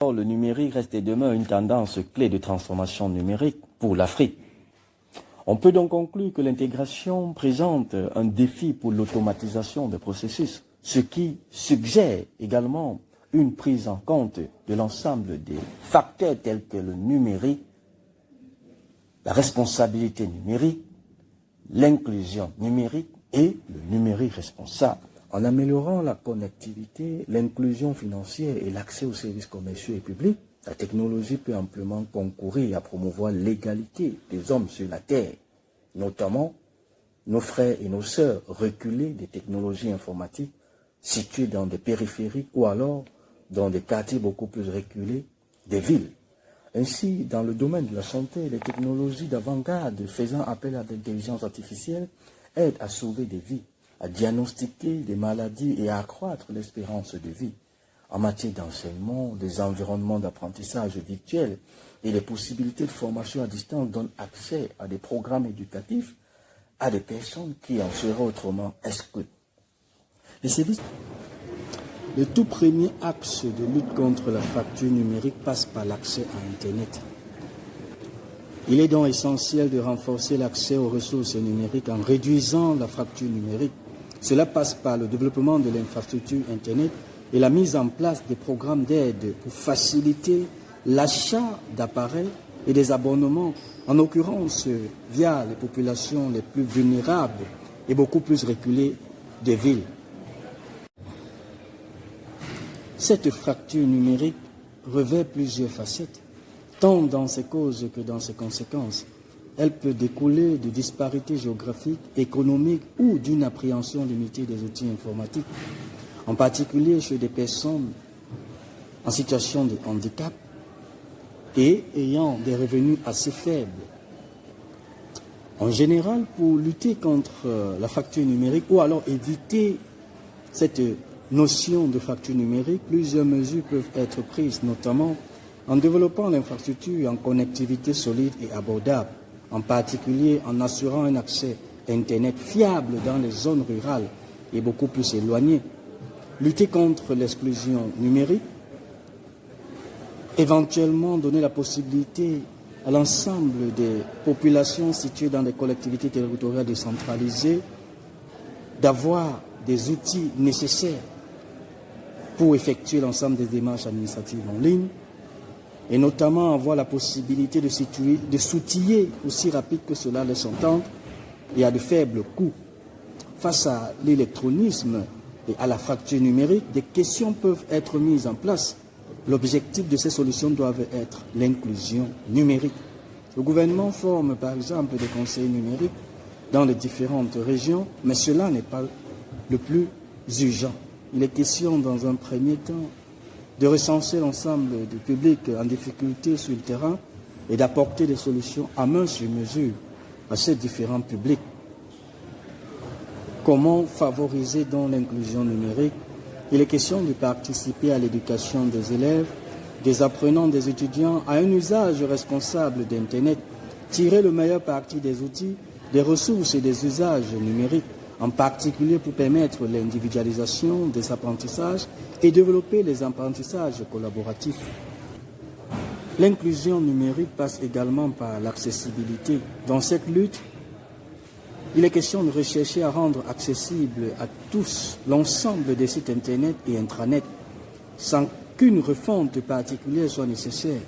Le numérique reste et demeure une tendance clé de transformation numérique pour l'Afrique. On peut donc conclure que l'intégration présente un défi pour l'automatisation des processus, ce qui suggère également une prise en compte de l'ensemble des facteurs tels que le numérique, la responsabilité numérique, l'inclusion numérique et le numérique responsable. En améliorant la connectivité, l'inclusion financière et l'accès aux services commerciaux et publics, la technologie peut amplement concourir à promouvoir l'égalité des hommes sur la Terre, notamment nos frères et nos sœurs reculés des technologies informatiques situés dans des périphériques ou alors dans des quartiers beaucoup plus reculés des villes. Ainsi, dans le domaine de la santé, les technologies d'avant-garde faisant appel à l'intelligence artificielle aident à sauver des vies, à diagnostiquer des maladies et à accroître l'espérance de vie. En matière d'enseignement, des environnements d'apprentissage virtuels et les possibilités de formation à distance donnent accès à des programmes éducatifs à des personnes qui en seraient autrement exclues. Le tout premier axe de lutte contre la fracture numérique passe par l'accès à Internet. Il est donc essentiel de renforcer l'accès aux ressources numériques en réduisant la fracture numérique. Cela passe par le développement de l'infrastructure Internet et la mise en place des programmes d'aide pour faciliter l'achat d'appareils et des abonnements, en l'occurrence via les populations les plus vulnérables et beaucoup plus reculées des villes. Cette fracture numérique revêt plusieurs facettes, tant dans ses causes que dans ses conséquences. Elle peut découler de disparités géographiques, économiques ou d'une appréhension limitée des outils informatiques, en particulier chez des personnes en situation de handicap et ayant des revenus assez faibles. En général, pour lutter contre la fracture numérique ou alors éviter cette notion de fracture numérique, plusieurs mesures peuvent être prises, notamment en développant l'infrastructure en connectivité solide et abordable, en particulier en assurant un accès Internet fiable dans les zones rurales et beaucoup plus éloignées, lutter contre l'exclusion numérique, éventuellement donner la possibilité à l'ensemble des populations situées dans des collectivités territoriales décentralisées d'avoir des outils nécessaires pour effectuer l'ensemble des démarches administratives en ligne, et notamment avoir la possibilité de s'outiller aussi rapide que cela laisse entendre et à de faibles coûts. Face à l'électronisme et à la fracture numérique, des questions peuvent être mises en place. L'objectif de ces solutions doit être l'inclusion numérique. Le gouvernement forme par exemple des conseils numériques dans les différentes régions, mais cela n'est pas le plus urgent. Il est question dans un premier temps de recenser l'ensemble du public en difficulté sur le terrain et d'apporter des solutions à main sur mesure à ces différents publics. Comment favoriser donc l'inclusion numérique? Il est question de participer à l'éducation des élèves, des apprenants, des étudiants, à un usage responsable d'Internet, tirer le meilleur parti des outils, des ressources et des usages numériques, en particulier pour permettre l'individualisation des apprentissages et développer les apprentissages collaboratifs. L'inclusion numérique passe également par l'accessibilité. Dans cette lutte, il est question de rechercher à rendre accessible à tous l'ensemble des sites Internet et intranets, sans qu'une refonte particulière soit nécessaire.